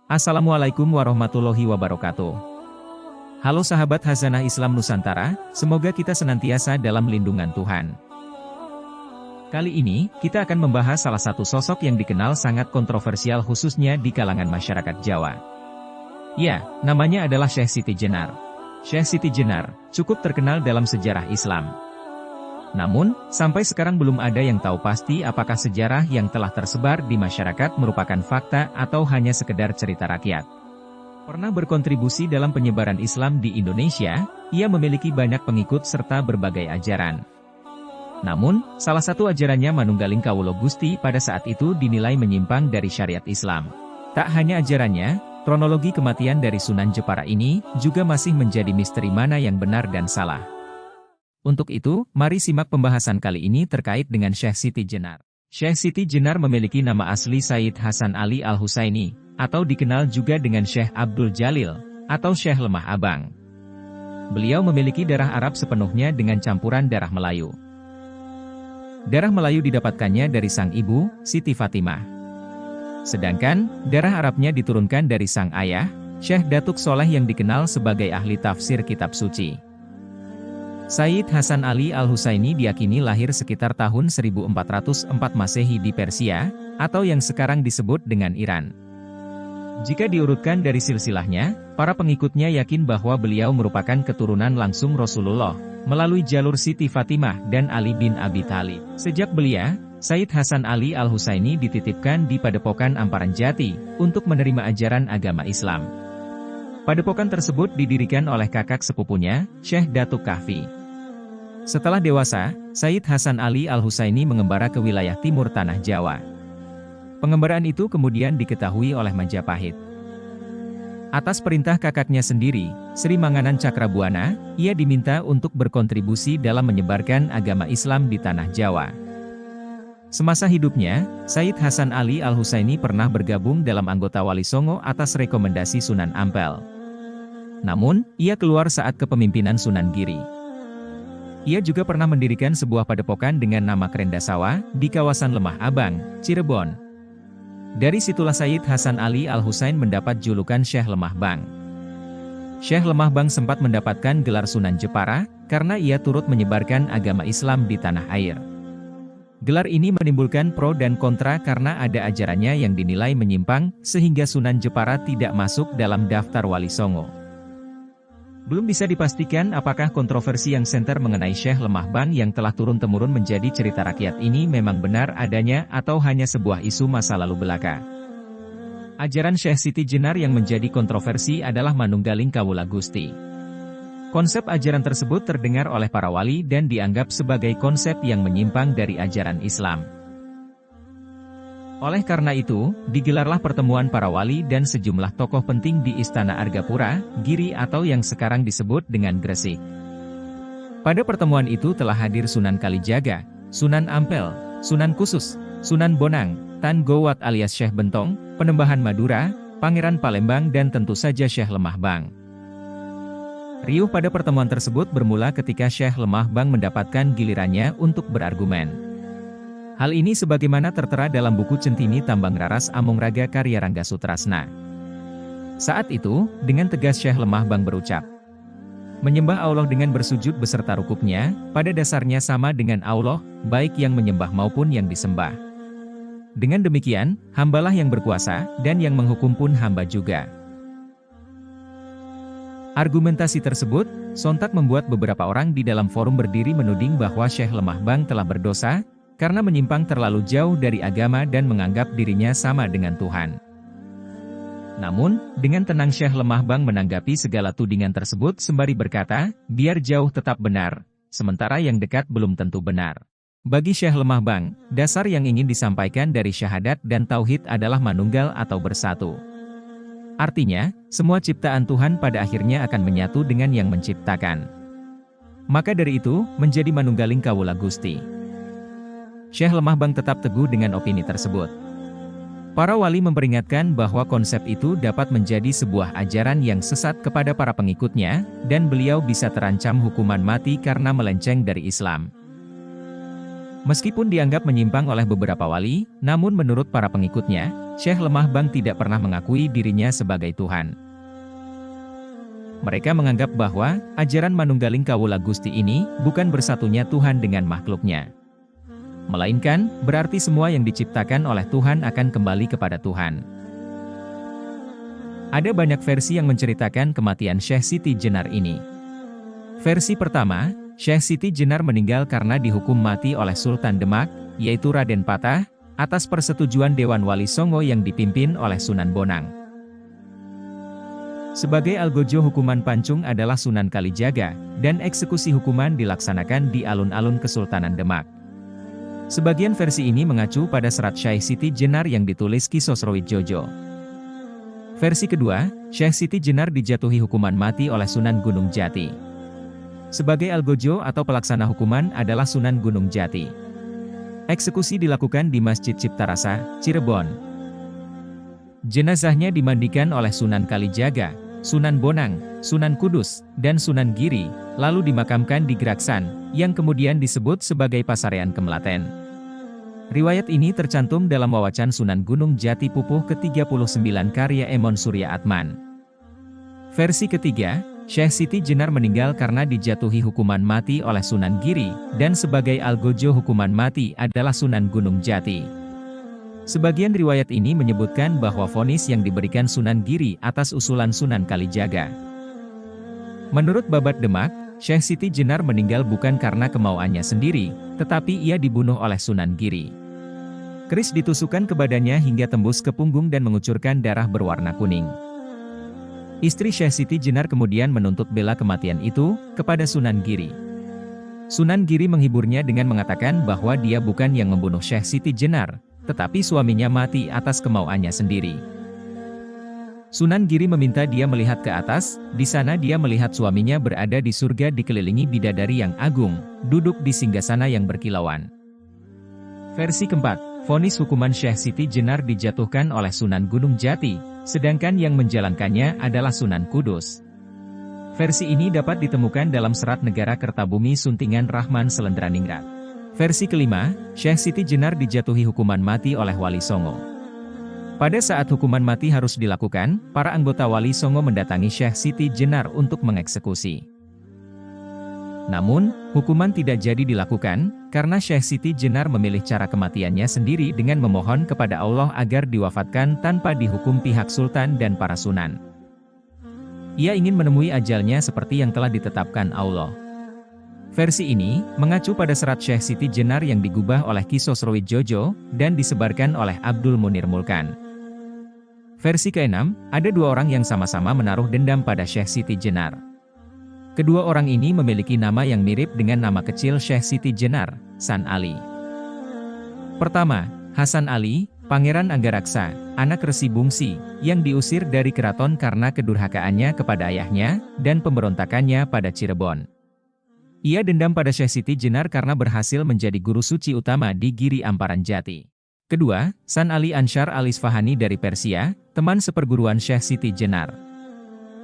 Assalamualaikum warahmatullahi wabarakatuh. Halo sahabat Khazanah Islam Nusantara, semoga kita senantiasa dalam lindungan Tuhan. Kali ini, kita akan membahas salah satu sosok yang dikenal sangat kontroversial khususnya di kalangan masyarakat Jawa. Ya, namanya adalah Syekh Siti Jenar. Syekh Siti Jenar, cukup terkenal dalam sejarah Islam. Namun, sampai sekarang belum ada yang tahu pasti apakah sejarah yang telah tersebar di masyarakat merupakan fakta atau hanya sekedar cerita rakyat. Pernah berkontribusi dalam penyebaran Islam di Indonesia, ia memiliki banyak pengikut serta berbagai ajaran. Namun, salah satu ajarannya Manunggaling Kawula Gusti pada saat itu dinilai menyimpang dari syariat Islam. Tak hanya ajarannya, kronologi kematian dari Sunan Jepara ini juga masih menjadi misteri mana yang benar dan salah. Untuk itu, mari simak pembahasan kali ini terkait dengan Syekh Siti Jenar. Syekh Siti Jenar memiliki nama asli Sayyid Hasan Ali Al-Husaini, atau dikenal juga dengan Syekh Abdul Jalil, atau Syekh Lemah Abang. Beliau memiliki darah Arab sepenuhnya dengan campuran darah Melayu. Darah Melayu didapatkannya dari sang ibu, Siti Fatimah. Sedangkan, darah Arabnya diturunkan dari sang ayah, Syekh Datuk Soleh yang dikenal sebagai ahli tafsir kitab suci. Sayyid Hasan Ali Al-Husaini diyakini lahir sekitar tahun 1404 Masehi di Persia, atau yang sekarang disebut dengan Iran. Jika diurutkan dari silsilahnya, para pengikutnya yakin bahwa beliau merupakan keturunan langsung Rasulullah, melalui jalur Siti Fatimah dan Ali bin Abi Thalib. Sejak belia, Sayyid Hasan Ali Al-Husaini dititipkan di Padepokan Amparan Jati, untuk menerima ajaran agama Islam. Padepokan tersebut didirikan oleh kakak sepupunya, Syekh Datuk Kahfi. Setelah dewasa, Sayyid Hasan Ali Al-Husaini mengembara ke wilayah timur tanah Jawa. Pengembaraan itu kemudian diketahui oleh Majapahit. Atas perintah kakaknya sendiri, Sri Manganan Cakrabuana, ia diminta untuk berkontribusi dalam menyebarkan agama Islam di tanah Jawa. Semasa hidupnya, Sayyid Hasan Ali Al-Husaini pernah bergabung dalam anggota Wali Songo atas rekomendasi Sunan Ampel. Namun, ia keluar saat kepemimpinan Sunan Giri. Ia juga pernah mendirikan sebuah padepokan dengan nama Krendasawa, di kawasan Lemah Abang, Cirebon. Dari situlah Sayyid Hasan Ali Al-Husain mendapat julukan Syekh Lemah Bang. Syekh Lemah Bang sempat mendapatkan gelar Sunan Jepara, karena ia turut menyebarkan agama Islam di tanah air. Gelar ini menimbulkan pro dan kontra karena ada ajarannya yang dinilai menyimpang, sehingga Sunan Jepara tidak masuk dalam daftar Wali Songo. Belum bisa dipastikan apakah kontroversi yang senter mengenai Syekh Lemah Bang yang telah turun-temurun menjadi cerita rakyat ini memang benar adanya atau hanya sebuah isu masa lalu belaka. Ajaran Syekh Siti Jenar yang menjadi kontroversi adalah Manunggaling Kawula Gusti. Konsep ajaran tersebut terdengar oleh para wali dan dianggap sebagai konsep yang menyimpang dari ajaran Islam. Oleh karena itu, digelarlah pertemuan para wali dan sejumlah tokoh penting di Istana Argapura, Giri atau yang sekarang disebut dengan Gresik. Pada pertemuan itu telah hadir Sunan Kalijaga, Sunan Ampel, Sunan Khusus, Sunan Bonang, Tan Gowat alias Syekh Bentong, Penembahan Madura, Pangeran Palembang dan tentu saja Syekh Lemah Bang. Riuh pada pertemuan tersebut bermula ketika Syekh Lemah Bang mendapatkan gilirannya untuk berargumen. Hal ini sebagaimana tertera dalam buku Centini Tambang Raras Amung Raga karya Rangga Sutrasna. Saat itu, dengan tegas Syekh Lemah Bang berucap, menyembah Allah dengan bersujud beserta rukuknya, pada dasarnya sama dengan Allah, baik yang menyembah maupun yang disembah. Dengan demikian, hambalah yang berkuasa, dan yang menghukum pun hamba juga. Argumentasi tersebut, sontak membuat beberapa orang di dalam forum berdiri menuding bahwa Syekh Lemah Bang telah berdosa, karena menyimpang terlalu jauh dari agama dan menganggap dirinya sama dengan Tuhan. Namun, dengan tenang Syekh Lemah Bang menanggapi segala tudingan tersebut sembari berkata, biar jauh tetap benar, sementara yang dekat belum tentu benar. Bagi Syekh Lemah Bang, dasar yang ingin disampaikan dari syahadat dan tauhid adalah manunggal atau bersatu. Artinya, semua ciptaan Tuhan pada akhirnya akan menyatu dengan yang menciptakan. Maka dari itu, menjadi Manunggaling Kawula Gusti. Syekh Lemah Bang tetap teguh dengan opini tersebut. Para wali memperingatkan bahwa konsep itu dapat menjadi sebuah ajaran yang sesat kepada para pengikutnya, dan beliau bisa terancam hukuman mati karena melenceng dari Islam. Meskipun dianggap menyimpang oleh beberapa wali, namun menurut para pengikutnya, Syekh Lemah Bang tidak pernah mengakui dirinya sebagai Tuhan. Mereka menganggap bahwa ajaran Manunggaling Kawula Gusti ini bukan bersatunya Tuhan dengan makhluknya, melainkan berarti semua yang diciptakan oleh Tuhan akan kembali kepada Tuhan. Ada banyak versi yang menceritakan kematian Syekh Siti Jenar ini. Versi pertama, Syekh Siti Jenar meninggal karena dihukum mati oleh Sultan Demak, yaitu Raden Patah, atas persetujuan Dewan Wali Songo yang dipimpin oleh Sunan Bonang. Sebagai algojo hukuman pancung adalah Sunan Kalijaga, dan eksekusi hukuman dilaksanakan di alun-alun Kesultanan Demak. Sebagian versi ini mengacu pada serat Syekh Siti Jenar yang ditulis Ki Sosrowijojo. Versi kedua, Syekh Siti Jenar dijatuhi hukuman mati oleh Sunan Gunung Jati. Sebagai algojo atau pelaksana hukuman adalah Sunan Gunung Jati. Eksekusi dilakukan di Masjid Ciptarasa, Cirebon. Jenazahnya dimandikan oleh Sunan Kalijaga, Sunan Bonang, Sunan Kudus, dan Sunan Giri, lalu dimakamkan di Geraksan, yang kemudian disebut sebagai Pasarean Kemlaten. Riwayat ini tercantum dalam Wawacan Sunan Gunung Jati Pupuh ke-39 karya Emon Surya Atman. Versi ketiga, Syekh Siti Jenar meninggal karena dijatuhi hukuman mati oleh Sunan Giri, dan sebagai algojo hukuman mati adalah Sunan Gunung Jati. Sebagian riwayat ini menyebutkan bahwa vonis yang diberikan Sunan Giri atas usulan Sunan Kalijaga. Menurut Babat Demak, Syekh Siti Jenar meninggal bukan karena kemauannya sendiri, tetapi ia dibunuh oleh Sunan Giri. Keris ditusukkan ke badannya hingga tembus ke punggung dan mengucurkan darah berwarna kuning. Istri Syekh Siti Jenar kemudian menuntut bela kematian itu kepada Sunan Giri. Sunan Giri menghiburnya dengan mengatakan bahwa dia bukan yang membunuh Syekh Siti Jenar, tetapi suaminya mati atas kemauannya sendiri. Sunan Giri meminta dia melihat ke atas, di sana dia melihat suaminya berada di surga dikelilingi bidadari yang agung, duduk di singgasana yang berkilauan. Versi keempat, vonis hukuman Syekh Siti Jenar dijatuhkan oleh Sunan Gunung Jati, sedangkan yang menjalankannya adalah Sunan Kudus. Versi ini dapat ditemukan dalam serat Negara Kertabumi Suntingan Rahman Selendraningrat. Versi kelima, Syekh Siti Jenar dijatuhi hukuman mati oleh Wali Songo. Pada saat hukuman mati harus dilakukan, para anggota Wali Songo mendatangi Syekh Siti Jenar untuk mengeksekusi. Namun, hukuman tidak jadi dilakukan, karena Syekh Siti Jenar memilih cara kematiannya sendiri dengan memohon kepada Allah agar diwafatkan tanpa dihukum pihak Sultan dan para Sunan. Ia ingin menemui ajalnya seperti yang telah ditetapkan Allah. Versi ini, mengacu pada serat Syekh Siti Jenar yang digubah oleh Ki Sosrowijojo, dan disebarkan oleh Abdul Munir Mulkan. Versi keenam, ada dua orang yang sama-sama menaruh dendam pada Syekh Siti Jenar. Kedua orang ini memiliki nama yang mirip dengan nama kecil Syekh Siti Jenar, San Ali. Pertama, Hasan Ali, Pangeran Anggaraksa, anak Resi Bungsi, yang diusir dari keraton karena kedurhakaannya kepada ayahnya, dan pemberontakannya pada Cirebon. Ia dendam pada Syekh Siti Jenar karena berhasil menjadi guru suci utama di Giri Amparan Jati. Kedua, San Ali Ansyar al-Isfahani dari Persia, teman seperguruan Syekh Siti Jenar.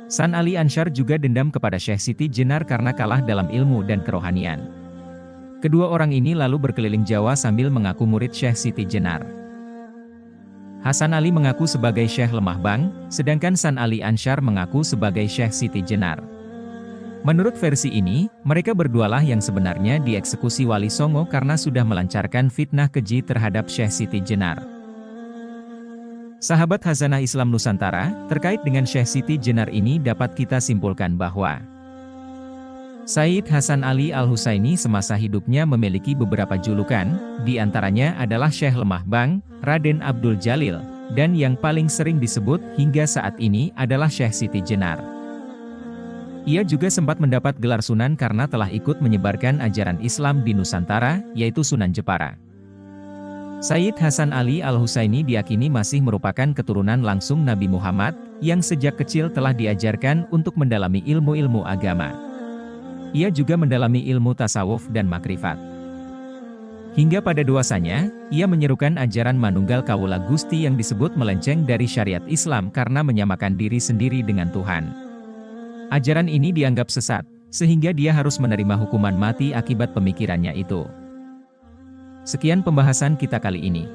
San Ali Ansyar juga dendam kepada Syekh Siti Jenar karena kalah dalam ilmu dan kerohanian. Kedua orang ini lalu berkeliling Jawa sambil mengaku murid Syekh Siti Jenar. Hasan Ali mengaku sebagai Syekh Lemah Bang, sedangkan San Ali Ansyar mengaku sebagai Syekh Siti Jenar. Menurut versi ini, mereka berdualah yang sebenarnya dieksekusi Wali Songo karena sudah melancarkan fitnah keji terhadap Syekh Siti Jenar. Sahabat Khazanah Islam Nusantara, terkait dengan Syekh Siti Jenar ini dapat kita simpulkan bahwa Sayyid Hasan Ali Al-Husaini semasa hidupnya memiliki beberapa julukan, di antaranya adalah Syekh Lemah Bang, Raden Abdul Jalil, dan yang paling sering disebut hingga saat ini adalah Syekh Siti Jenar. Ia juga sempat mendapat gelar Sunan karena telah ikut menyebarkan ajaran Islam di Nusantara, yaitu Sunan Jepara. Sayyid Hasan Ali Al-Husaini diyakini masih merupakan keturunan langsung Nabi Muhammad, yang sejak kecil telah diajarkan untuk mendalami ilmu-ilmu agama. Ia juga mendalami ilmu tasawuf dan makrifat. Hingga pada dewasanya, ia menyerukan ajaran Manunggal Kawula Gusti yang disebut melenceng dari syariat Islam karena menyamakan diri sendiri dengan Tuhan. Ajaran ini dianggap sesat, sehingga dia harus menerima hukuman mati akibat pemikirannya itu. Sekian pembahasan kita kali ini.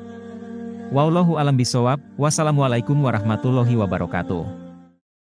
Wallahu a'lam bishawab. Wassalamualaikum warahmatullahi wabarakatuh.